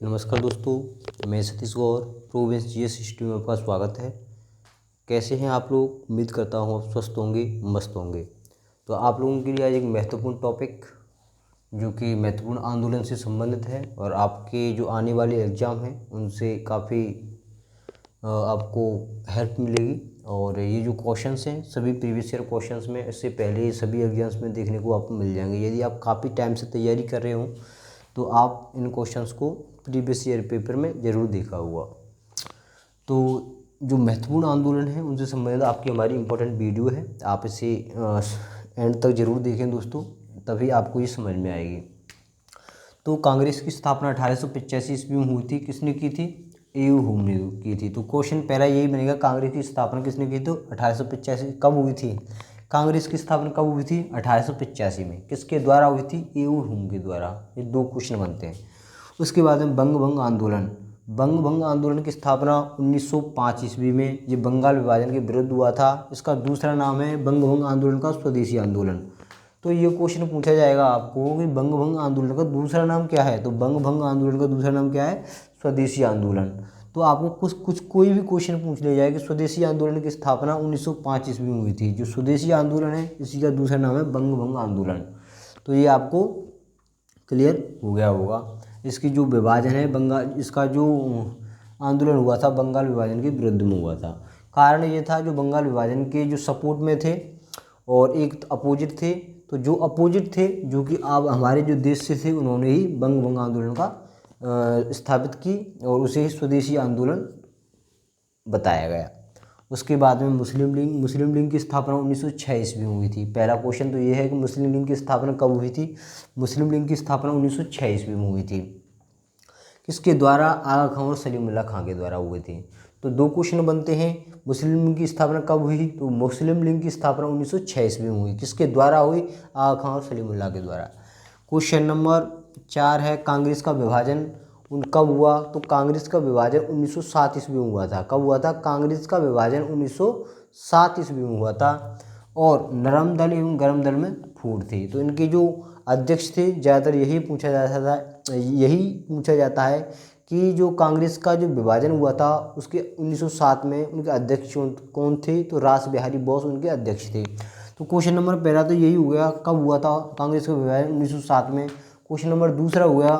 नमस्कार दोस्तों, मैं सतीश गौर प्रोविंस जीएस इंस्टीट्यूट में आपका स्वागत है। कैसे हैं आप लोग? उम्मीद करता हूँ आप स्वस्थ होंगे, मस्त होंगे। तो आप लोगों के लिए आज एक महत्वपूर्ण टॉपिक जो कि महत्वपूर्ण आंदोलन से संबंधित है और आपके जो आने वाले एग्ज़ाम हैं उनसे काफ़ी आपको हेल्प मिलेगी। और ये जो क्वेश्चंस हैं सभी प्रीवियस ईयर क्वेश्चंस में इससे पहले सभी एग्जाम्स में देखने को आपको मिल जाएंगे। यदि आप काफ़ी टाइम से तैयारी कर रहे हो तो आप इन क्वेश्चंस को प्रीवियस ईयर पेपर में ज़रूर देखा हुआ। तो जो महत्वपूर्ण आंदोलन है उनसे संबंधित आपकी हमारी इम्पोर्टेंट वीडियो है, आप इसे एंड तक ज़रूर देखें दोस्तों, तभी आपको ये समझ में आएगी। तो कांग्रेस की स्थापना 1885 ईस्वी में हुई थी। किसने की थी? ए.यू. होम ने की थी। तो क्वेश्चन पहला यही बनेगा, कांग्रेस की स्थापना किसने की? तो 1885 कब हुई थी? कांग्रेस की स्थापना कब हुई थी? 1885 में। किसके द्वारा हुई थी? ए.यू. होम के द्वारा। ये दो क्वेश्चन बनते हैं। उसके बाद में बंग भंग आंदोलन। बंग भंग आंदोलन की स्थापना 1905 ईस्वी में, ये बंगाल विभाजन के विरुद्ध हुआ था। इसका दूसरा नाम है बंग भंग आंदोलन का स्वदेशी आंदोलन। तो ये क्वेश्चन पूछा जाएगा आपको कि बंग भंग आंदोलन का दूसरा नाम क्या है? तो बंग भंग आंदोलन का दूसरा नाम क्या है? स्वदेशी आंदोलन। तो आपको कुछ कोई भी क्वेश्चन पूछ लिया जाए कि स्वदेशी आंदोलन की स्थापना 1905 ईस्वी में हुई थी। जो स्वदेशी आंदोलन है इसी का दूसरा नाम है बंग भंग आंदोलन। तो ये आपको क्लियर हो गया होगा। इसकी जो विभाजन है बंगाल, इसका जो आंदोलन हुआ था बंगाल विभाजन के विरुद्ध में हुआ था। कारण ये था जो बंगाल विभाजन के जो सपोर्ट में थे और एक अपोजिट थे। तो जो अपोजिट थे जो कि आप हमारे जो देश से थे उन्होंने ही बंग भंग आंदोलन का स्थापित की और उसे ही स्वदेशी आंदोलन बताया गया। उसके बाद में मुस्लिम लीग की स्थापना 1906 ईस्वी में हुई थी। पहला क्वेश्चन तो ये है कि मुस्लिम लीग की स्थापना कब हुई थी? मुस्लिम लीग की स्थापना 1906 ईस्वी में हुई थी। किसके द्वारा? आगा खां और सलीमुल्लाह खां के द्वारा हुई थी। तो दो क्वेश्चन बनते हैं। मुस्लिम लीग की स्थापना कब हुई? तो मुस्लिम लीग की स्थापना 1906 ईस्वी में हुई। किसके द्वारा हुई? आगा खां और सलीमुल्लाह के द्वारा। क्वेश्चन नंबर 4 है कांग्रेस का विभाजन कब हुआ? तो कांग्रेस का विभाजन 1907 ईस्वी में हुआ था। कब हुआ था? कांग्रेस का विभाजन 1907 ईस्वी में हुआ था। और नरम दल एवं गरम दल में फूट थी। तो इनके जो अध्यक्ष थे ज़्यादातर यही पूछा जाता है कि जो कांग्रेस का जो विभाजन हुआ था उसके 1907 में उनके अध्यक्ष कौन थे? तो रास बिहारी बोस उनके अध्यक्ष थे। तो क्वेश्चन नंबर पहला तो यही हो गया, कब हुआ था कांग्रेस का विभाजन? 1907 में। क्वेश्चन नंबर दूसरा हुआ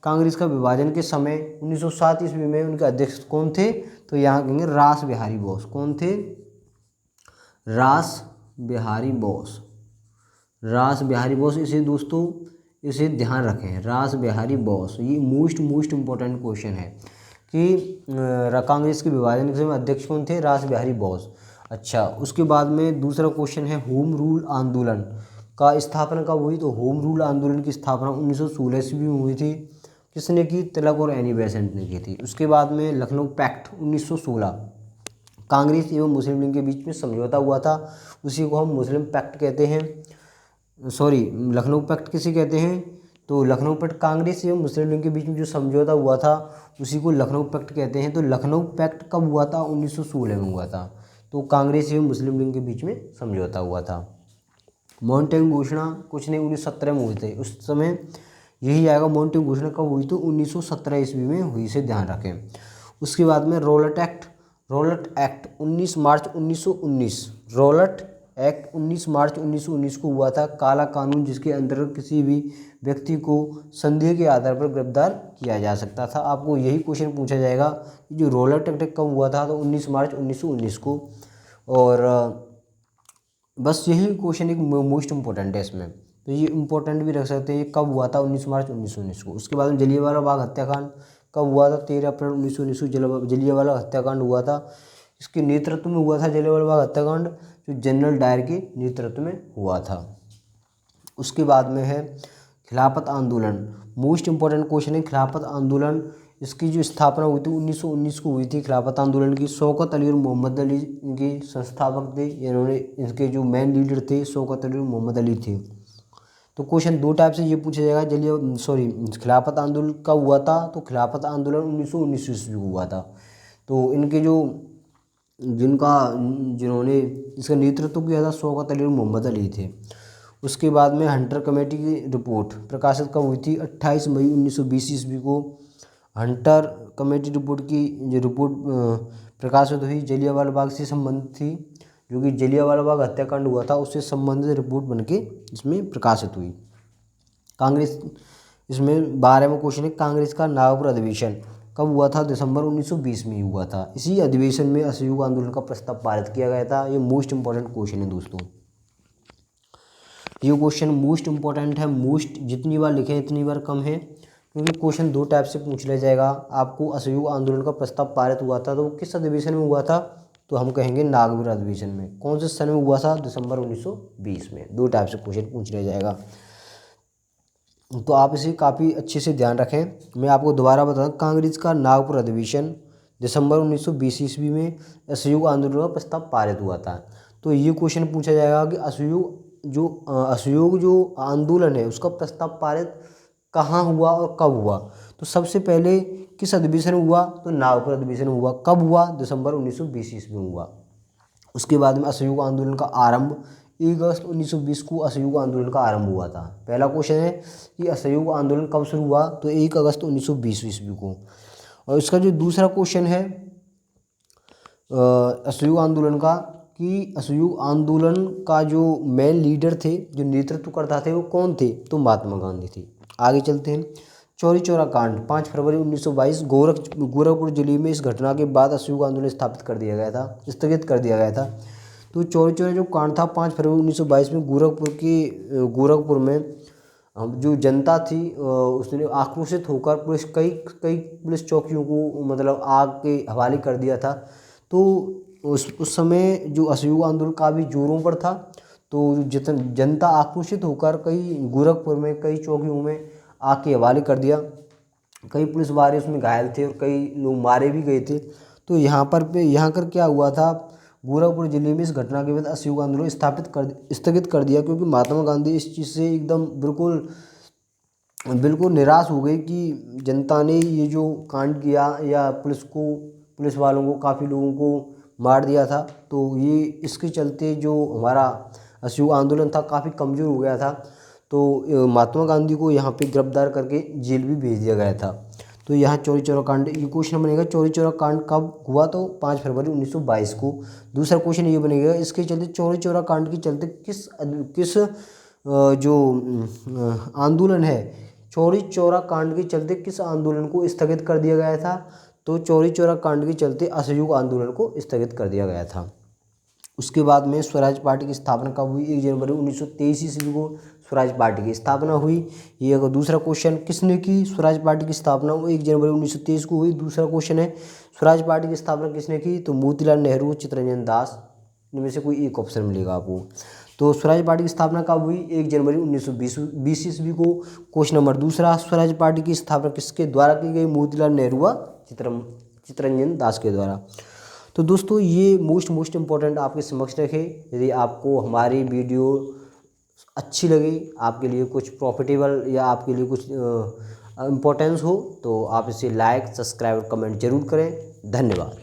कांग्रेस का विभाजन के समय 1907 ईस्वी में उनके अध्यक्ष कौन थे? तो यहाँ कहेंगे रास बिहारी बोस। कौन थे? रास बिहारी बोस। रास बिहारी बोस, इसे दोस्तों इसे ध्यान रखें, रास बिहारी बोस। ये मोस्ट इम्पोर्टेंट क्वेश्चन है कि कांग्रेस के विभाजन के समय अध्यक्ष कौन थे? रास बिहारी बोस। अच्छा, उसके बाद में दूसरा क्वेश्चन है होम रूल आंदोलन का स्थापना कब हुई? तो होम रूल आंदोलन की स्थापना 1916 ईस्वी में हुई थी। किसने की? तिलक और एनी बेसेंट ने की थी। उसके बाद में लखनऊ पैक्ट 1916, कांग्रेस एवं मुस्लिम लीग के बीच में समझौता हुआ था, उसी को हम मुस्लिम पैक्ट कहते हैं। सॉरी, लखनऊ पैक्ट किसे कहते हैं? तो लखनऊ पैक्ट कांग्रेस एवं मुस्लिम लीग के बीच में जो समझौता हुआ था उसी को लखनऊ पैक्ट कहते हैं। तो लखनऊ पैक्ट कब हुआ था? 1916 में हुआ था। तो कांग्रेस एवं मुस्लिम लीग के बीच में समझौता हुआ था। माउंटेन घोषणा कुछ नहीं 1917 में हुई थी। उस समय यही आएगा। माउंटेन घोषणा कब हुई? तो 1917 ईस्वी में हुई, से ध्यान रखें। उसके बाद में रॉलेट एक्ट 19 मार्च 1919। रॉलेट एक्ट 19 मार्च 1919 को हुआ था। काला कानून जिसके अंतर्गत किसी भी व्यक्ति को संदेह के आधार पर गिरफ्तार किया जा सकता था। आपको यही क्वेश्चन पूछा जाएगा कि जो रॉलेट एक्ट कब हुआ था? तो 19 मार्च 1919 को। और बस यही क्वेश्चन एक मोस्ट इम्पोर्टेंट है इसमें, तो ये इम्पोर्टेंट भी रख सकते हैं। ये कब हुआ था? 19 मार्च 1919 को। उसके बाद में जलियांवाला बाग हत्याकांड कब हुआ था? 13 अप्रैल 1919 को जलियांवाला हत्याकांड हुआ था। इसके नेतृत्व में हुआ था जलियांवाला बाग हत्याकांड, जो जनरल डायर के नेतृत्व में हुआ था। उसके बाद में है खिलाफत आंदोलन। मोस्ट इम्पोर्टेंट क्वेश्चन है खिलाफत आंदोलन। इसकी जो स्थापना हुई थी 1919 को हुई थी खिलाफत आंदोलन की। शौकत अली और मोहम्मद अली इनके संस्थापक थे। इन्होंने इसके जो मेन लीडर थे शौकत अली और मोहम्मद अली थे। तो क्वेश्चन दो टाइप से ये पूछा जाएगा, खिलाफत आंदोलन कब हुआ था? तो खिलाफत आंदोलन 1919 ईस्वी को हुआ था। तो इनके जिन्होंने इसका नेतृत्व किया था शौकत अली और मोहम्मद अली थे। उसके बाद में हंटर कमेटी की रिपोर्ट प्रकाशित कब हुई थी? 28 मई 1920 ईस्वी को। हंटर कमेटी रिपोर्ट की जो रिपोर्ट प्रकाशित हुई जलियांवाला बाग से संबंधित थी, जो कि जलियांवाला बाग हत्याकांड हुआ था उससे संबंधित रिपोर्ट बनके इसमें प्रकाशित हुई। कांग्रेस, इसमें 12वां क्वेश्चन है, कांग्रेस का नागपुर अधिवेशन कब हुआ था? दिसंबर 1920 में हुआ था। इसी अधिवेशन में असहयोग आंदोलन का प्रस्ताव पारित किया गया था। ये मोस्ट इंपॉर्टेंट क्वेश्चन है दोस्तों, ये क्वेश्चन मोस्ट इंपॉर्टेंट है। मोस्ट जितनी बार लिखें इतनी बार कम है, क्योंकि क्वेश्चन दो टाइप से पूछ लिया जाएगा आपको। असहयोग आंदोलन का प्रस्ताव पारित हुआ था तो वो किस अधिवेशन में हुआ था? तो हम कहेंगे नागपुर अधिवेशन में। कौन से सन में हुआ था? दिसंबर 1920 में। दो टाइप से क्वेश्चन पूछ लिया जाएगा, तो आप इसे काफ़ी अच्छे से ध्यान रखें। मैं आपको दोबारा बता दूं, कांग्रेस का नागपुर अधिवेशन दिसंबर 1920 ईस्वी में असहयोग आंदोलन का प्रस्ताव पारित हुआ था। तो ये क्वेश्चन पूछा जाएगा कि असहयोग जो आंदोलन है उसका प्रस्ताव पारित कहाँ हुआ और कब हुआ? तो सबसे पहले किस अधिवेशन में हुआ? तो नागपुर अधिवेशन में हुआ। कब हुआ? दिसंबर 1920 ईस्वी में हुआ। उसके बाद में असहयोग आंदोलन का आरंभ 1 अगस्त 1920 को असहयोग आंदोलन का आरंभ हुआ था। पहला क्वेश्चन है कि असहयोग आंदोलन कब शुरू हुआ? तो 1 अगस्त 1920 ईस्वी को। और इसका जो दूसरा क्वेश्चन है असहयोग आंदोलन का, कि असहयोग आंदोलन का जो मेन लीडर थे, जो नेतृत्व करता थे, वो कौन थे? तो महात्मा गांधी थे। आगे चलते हैं। चौरी चौरा कांड 5 फरवरी 1922 गोरखपुर जिले में। इस घटना के बाद असहयोग आंदोलन स्थापित कर दिया गया था, स्थगित कर दिया गया था। तो चौरी चौरा जो कांड था 5 फरवरी 1922 में गोरखपुर में जो जनता थी उसने आक्रोशित होकर कई पुलिस चौकियों को मतलब आग के हवाले कर दिया था। तो उस समय जो असहयोग आंदोलन काफ़ी जोरों पर था। तो जनता आक्रोशित होकर गोरखपुर में कई चौकियों में आग के हवाले कर दिया। कई पुलिस वाले उसमें घायल थे और कई लोग मारे भी गए थे। तो यहाँ कर क्या हुआ था, गोरखपुर जिले में इस घटना के बाद असहयोग आंदोलन स्थगित कर दिया, क्योंकि महात्मा गांधी इस चीज़ से एकदम बिल्कुल निराश हो गई कि जनता ने ये जो कांड किया या पुलिस वालों को काफ़ी लोगों को मार दिया था। तो ये इसके चलते जो हमारा असहयोग आंदोलन था काफ़ी कमज़ोर हो गया था। तो महात्मा गांधी को यहाँ पे गिरफ्तार करके जेल भी भेज दिया गया था। तो यहाँ चौरी चौरा कांड, ये क्वेश्चन बनेगा चौरी चौरा कांड कब हुआ? तो 5 फरवरी 1922 को। दूसरा क्वेश्चन ये बनेगा, इसके चलते चौरी चौरा कांड के चलते किस जो आंदोलन है, चौरी चौरा कांड के चलते किस आंदोलन को स्थगित कर दिया गया था? तो चौरी चौरा कांड के चलते असहयोग आंदोलन को स्थगित कर दिया गया था। उसके बाद में स्वराज पार्टी की स्थापना कब हुई? 1 जनवरी 1923 ईस्वी को स्वराज पार्टी की स्थापना हुई। ये अगर दूसरा क्वेश्चन, किसने की स्वराज पार्टी की स्थापना? 1 जनवरी 1923 को हुई। दूसरा क्वेश्चन है स्वराज पार्टी की स्थापना किसने की? तो मोतीलाल नेहरू, चित्तरंजन दास, इनमें से कोई एक ऑप्शन मिलेगा आपको। तो स्वराज पार्टी की स्थापना कब हुई? 1 जनवरी 1920 ईस्वी को। क्वेश्चन नंबर दूसरा, स्वराज पार्टी की स्थापना किसके द्वारा की गई? मोतीलाल नेहरू व चित्तरंजन दास के द्वारा। तो दोस्तों ये मोस्ट इम्पॉर्टेंट आपके समक्ष रखे। यदि आपको हमारी वीडियो अच्छी लगी, आपके लिए कुछ प्रॉफिटेबल या आपके लिए कुछ इम्पोर्टेंस हो, तो आप इसे लाइक, सब्सक्राइब और कमेंट जरूर करें। धन्यवाद।